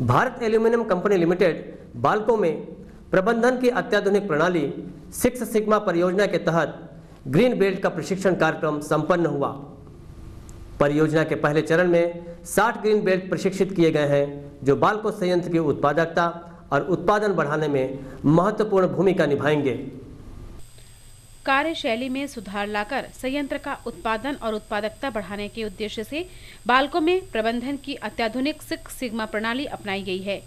Bharat aluminium company limited Balco में प्रबंधन की अत्याधुनिक प्रणाली सिक्स सिग्मा परियोजना के तहत ग्रीन बेल्ट का प्रशिक्षण कार्यक्रम संपन्न हुआ। परियोजना के पहले चरण में 60 ग्रीन बेल्ट प्रशिक्षित किए गए हैं, जो बाल्को संयंत्र की उत्पादकता और उत्पादन बढ़ाने में महत्वपूर्ण भूमिका निभाएंगे। कार्यशैली में सुधार लाकर संयंत्र का उत्पादन और उत्पादकता बढ़ाने के उद्देश्य से बाल्को में प्रबंधन की अत्याधुनिक सिक्स सिग्मा प्रणाली अपनाई गई है।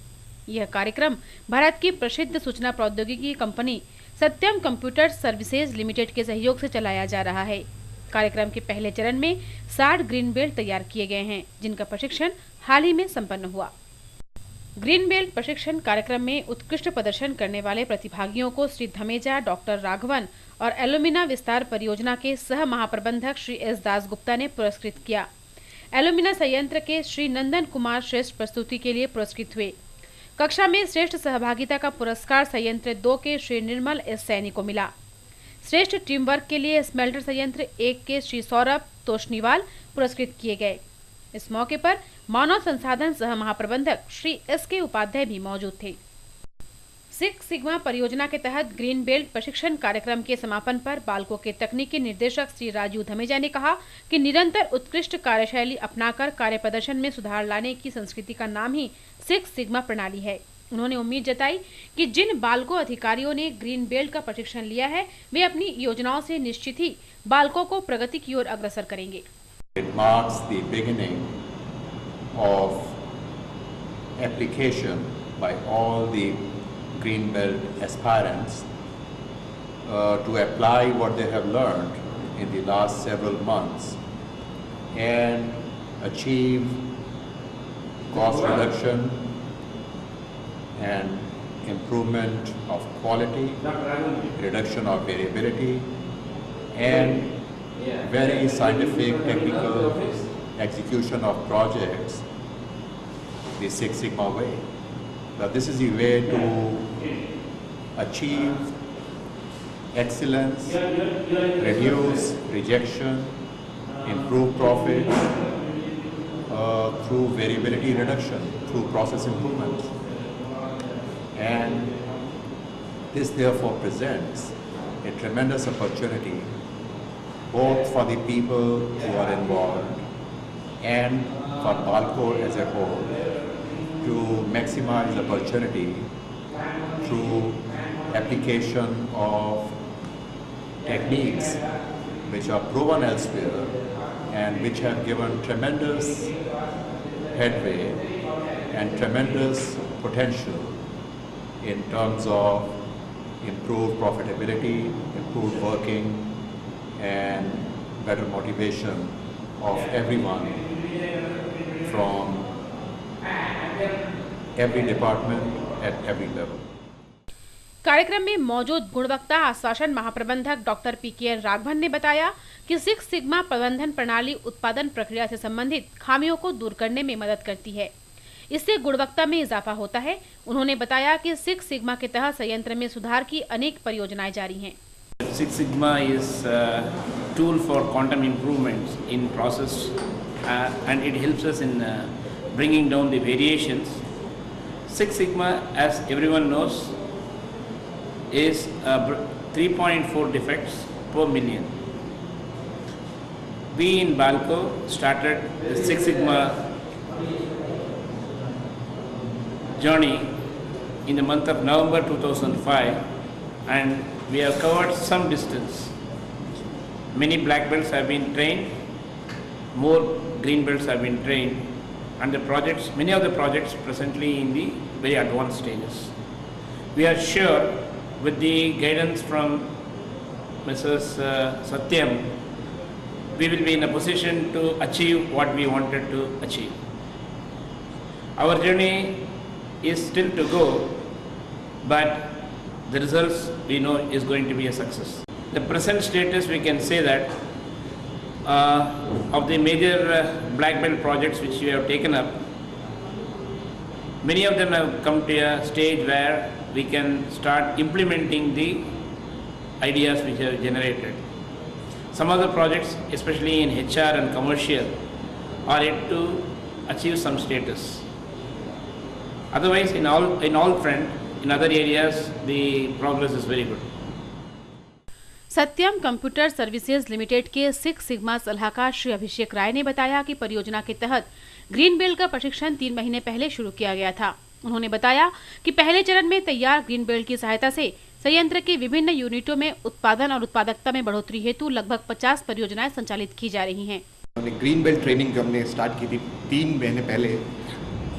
यह कार्यक्रम भारत की प्रसिद्ध सूचना प्रौद्योगिकी कंपनी सत्यम कंप्यूटर सर्विसेज लिमिटेड के सहयोग से चलाया जा रहा है। कार्यक्रम के पहले चरण में 60 ग्रीन बेल्ट तैयार किए गए हैं, जिनका प्रशिक्षण हाल ही में संपन्न हुआ। ग्रीन बेल्ट प्रशिक्षण कार्यक्रम में उत्कृष्ट प्रदर्शन करने वाले प्रतिभागियों को श्री धमेजा, डॉक्टर राघवन और एल्यूमिना विस्तार परियोजना के सह महाप्रबंधक श्री एस दासगुप्ता ने पुरस्कृत किया। एल्यूमिना संयंत्र के श्री नंदन कुमार श्रेष्ठ प्रस्तुति के लिए पुरस्कृत हुए। कक्षा में श्रेष्ठ सहभागिता का पुरस्कार संयंत्र 2 के श्री निर्मल एस सैनी को मिला। श्रेष्ठ टीम वर्क के लिए स्मेल्टर संयंत्र 1 के श्री सौरभ तोशनीवाल पुरस्कृत किए गए। इस मौके पर मानव संसाधन सह महाप्रबंधक श्री एस के उपाध्याय भी मौजूद थे। सिक्स सिग्मा परियोजना के तहत ग्रीन बेल्ट प्रशिक्षण कार्यक्रम के समापन पर बाल्को के तकनीकी निर्देशक श्री राजू धमेजा ने कहा कि निरंतर उत्कृष्ट कार्यशैली अपनाकर कार्य प्रदर्शन में सुधार लाने की संस्कृति का नाम ही सिक्स सिग्मा प्रणाली है। उन्होंने उम्मीद जताई कि जिन बाल्को अधिकारियों ने ग्रीन बेल्ट का प्रशिक्षण लिया है, वे अपनी योजनाओं से निश्चित ही बाल्को को प्रगति की ओर अग्रसर करेंगे। It marks the beginning of application by all the green belt aspirants to apply what they have learned in the last several months and achieve cost reduction and improvement of quality, reduction of variability, and very scientific, technical execution of projects the Six Sigma way. Now, this is the way to achieve excellence, reduce rejection, improve profit through variability reduction, through process improvement. And this therefore presents a tremendous opportunity both for the people who are involved and for Balco as a whole to maximize the opportunity through application of techniques which are proven elsewhere and which have given tremendous headway and tremendous potential in terms of improved profitability, improved working, and better motivation of everyone from every department at every level. कार्यक्रम में मौजूद गुणवत्ता आश्वासन महाप्रबंधक doctor पीके राघवन ने बताया कि six sigma प्रबंधन प्रणाली उत्पादन प्रक्रिया से संबंधित खामियों को दूर करने में मदद करती है। इससे गुणवत्ता में इजाफा होता है। उन्होंने बताया कि सिक्स सिग्मा के तहत संयंत्र में सुधार की अनेक परियोजनाएं जारी हैं। Six Sigma is a tool for quantum improvements in process and it helps us in bringing down the variations. Six Sigma, as everyone knows, is 3.4 defects per million. We in Balco started the Six Sigma journey in the month of November 2005 and we have covered some distance. Many black belts have been trained, more green belts have been trained, and many of the projects presently in the very advanced stages. We are sure with the guidance from Mrs. Satyam, we will be in a position to achieve what we wanted to achieve. Our journey is still to go, but the results we know is going to be a success. The present status, we can say that of the major black belt projects which we have taken up, many of them have come to a stage where we can start implementing the ideas which are generated. Some of the projects, especially in HR and commercial, are yet to achieve some status. Otherwise, in all front, in other areas, the progress is very good. Satyam computer services limited के six sigma सलाहकार श्री अभिषेक राय ने बताया कि परियोजना के तहत green belt का प्रशिक्षण 3 महीने पहले शुरू किया गया था। उन्होंने बताया कि पहले चरण में तैयार ग्रीन बेल्ट की सहायता से संयंत्र के विभिन्न यूनिटों में उत्पादन और उत्पादकता में बढ़ोतरी हेतु लगभग 50 परियोजनाएं संचालित की जा रही हैं। ग्रीन बेल्ट ट्रेनिंग जो हमने स्टार्ट की थी 3 महीने पहले,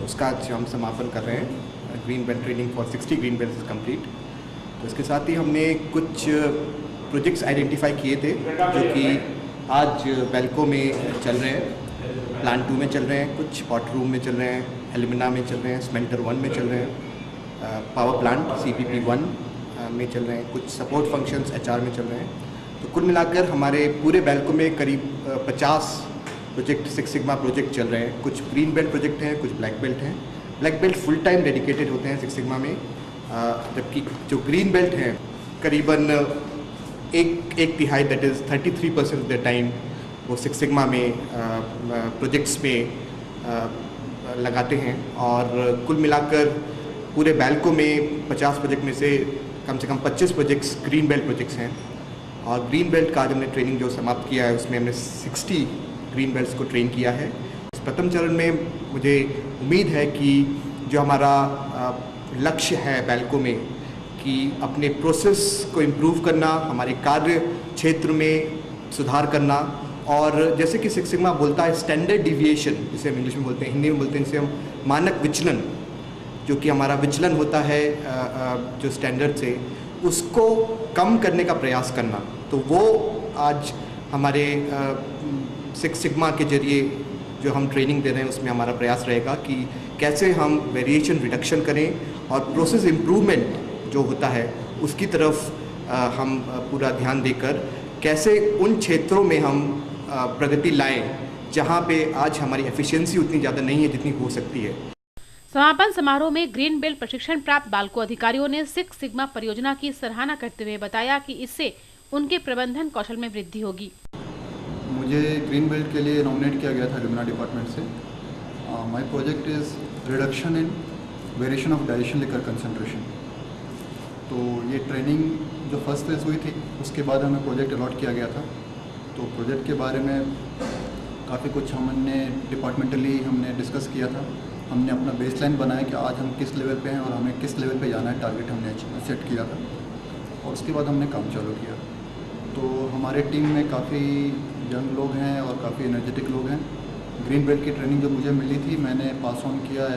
उसका आज हम समापन कर रहे हैं। Green belt training for 60 green belt is complete. तो इसके साथ ही हमने कुछ प्रोजेक्ट्स आइडेंटिफाई किए थे जो कि आज बेल्को में चल रहे हैं, प्लांट 2 में चल रहे हैं, कुछ पॉट रूम में चल रहे हैं, एल्यूमिना में चल रहे हैं, स्मेल्टर 1 में चल रहे हैं, पावर प्लांट CPP 1 में चल रहे हैं, कुछ सपोर्ट फंक्शंस HR में चल रहे हैं। तो कुल मिलाकर हमारे पूरे बेल्को में करीब 50 प्रोजेक्ट सिक्स सिग्मा प्रोजेक्ट चल रहे हैं। कुछ ग्रीन बेल्ट प्रोजेक्ट हैं, कुछ ब्लैक बेल्ट हैं। Black belt full time dedicated होते हैं सिक्स सिग्मा में, जबकि जो ग्रीन बेल्ट हैं करीबन एक तिहाई that is 33% of the time वो सिक्स सिग्मा में प्रोजेक्ट्स में लगाते हैं। और कुल मिलाकर पूरे बेल्को में 50 प्रोजेक्ट में से कम 25 प्रोजेक्ट्स ग्रीन बेल्ट प्रोजेक्ट्स हैं। और ग्रीन बेल्ट का आज हमने ट्रेनिंग जो समाप्त किया है उसमें हमने 60 ग्रीन बेल्ट्स को ट्रेन किया है। इस प्रथम चरण में मुझे उम्मीद है कि जो हमारा लक्ष्य है बेल्को में कि अपने प्रोसेस को इम्प्रूव करना, हमारे कार्य क्षेत्र में सुधार करना, और जैसे कि सिक्स सिग्मा बोलता है स्टैंडर्ड डिविएशन, जिसे हम इंग्लिश में बोलते हैं, हिंदी में बोलते हैं जिसे हम मानक विचलन, जो कि हमारा विचलन होता है जो स्टैंडर्ड से, उसको कम करने का प्रयास करना। तो वो आज हमारे सिक्स सिग्मा के जरिए जो हम ट्रेनिंग दे रहे हैं उसमें हमारा प्रयास रहेगा कि कैसे हम वेरिएशन रिडक्शन करें और प्रोसेस इम्प्रूवमेंट जो होता है उसकी तरफ हम पूरा ध्यान देकर कैसे उन क्षेत्रों में हम प्रगति लाएं जहां पे आज हमारी एफिशिएंसी उतनी ज़्यादा नहीं है जितनी हो सकती है। समापन समारोह में ग्रीन बेल्ट प्रशिक्षण प्राप्त बाल्को अधिकारियों ने सिक्स सिग्मा परियोजना की सराहना करते हुए बताया कि इससे उनके प्रबंधन कौशल में वृद्धि होगी। मुझे ग्रीन बेल्ट के लिए नॉमिनेट किया गया था एल्यूमिना डिपार्टमेंट से। My project is reduction in variation of dilution liquor concentration. तो ये ट्रेनिंग जो फर्स्ट फेज हुई थी उसके बाद हमें प्रोजेक्ट अलॉट किया गया था। तो प्रोजेक्ट के बारे में काफ़ी कुछ हमने डिपार्टमेंटली हमने डिस्कस किया था। हमने अपना बेसलाइन बनाया कि आज हम किस लेवल पे हैं और हमें किस लेवल पे जाना है, टारगेट हमने सेट किया था और उसके बाद हमने काम चालू किया। तो हमारे टीम में काफ़ी यंग लोग हैं और काफ़ी एनर्जेटिक लोग हैं। ग्रीन बेल्ट की ट्रेनिंग जो मुझे मिली थी मैंने पास ऑन किया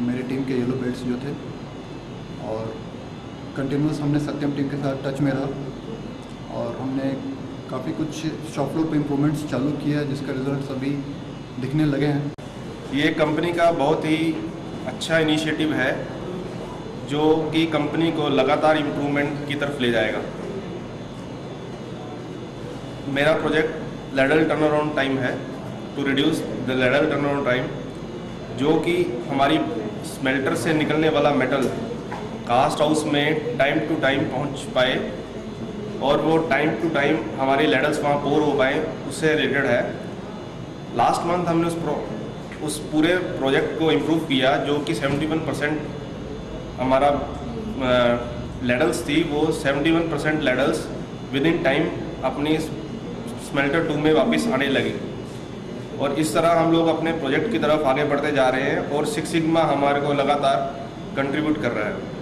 मेरी टीम के येलो बेल्ट्स जो थे, और कंटिन्यूस हमने सत्यम टीम के साथ टच में रहा और हमने काफ़ी कुछ शॉप फ्लोर पे इम्प्रूवमेंट्स चालू किया है जिसका रिजल्ट अभी दिखने लगे हैं। ये कंपनी का बहुत ही अच्छा इनिशिएटिव है जो कि कंपनी को लगातार इम्प्रूवमेंट की तरफ ले जाएगा। मेरा प्रोजेक्ट लैडल टर्नअराउंड टाइम है, to reduce the ladle turnaround time, जो कि हमारी स्मेल्टर से निकलने वाला मेटल कास्ट हाउस में टाइम टू टाइम पहुंच पाए और वो टाइम टू टाइम हमारे लैडल्स वहाँ पोर हो पाए, उससे रिलेटेड है। लास्ट मंथ हमने उस पूरे प्रोजेक्ट को इम्प्रूव किया जो कि 71% हमारा लैडल्स थी, वो 71% लैडल्स विद इन टाइम अपनी स्मेल्टर 2 में वापस आने लगी। और इस तरह हम लोग अपने प्रोजेक्ट की तरफ आगे बढ़ते जा रहे हैं और सिक्स सिग्मा हमारे को लगातार कंट्रीब्यूट कर रहा है।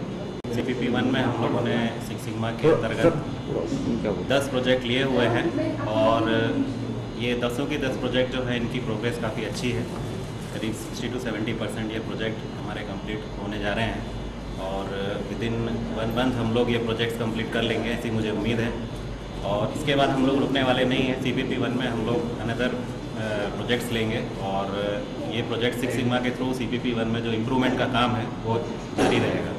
CPP 1 में हम लोगों ने सिक्स सिग्मा के अंतर्गत 10 प्रोजेक्ट लिए हुए हैं और ये 10 के 10 प्रोजेक्ट जो है इनकी प्रोग्रेस काफ़ी अच्छी है। करीब 60 to 70% ये प्रोजेक्ट हमारे कंप्लीट होने जा रहे हैं और विद इन 1 मंथ हम लोग ये प्रोजेक्ट्स कंप्लीट कर लेंगे, ऐसी मुझे उम्मीद है। और इसके बाद हम लोग रुकने वाले नहीं हैं। CPP 1 में हम लोग अनदर प्रोजेक्ट्स लेंगे और ये प्रोजेक्ट सिक्स सिग्मा के थ्रू CPP 1 में जो इम्प्रूवमेंट का काम है वो जारी रहेगा।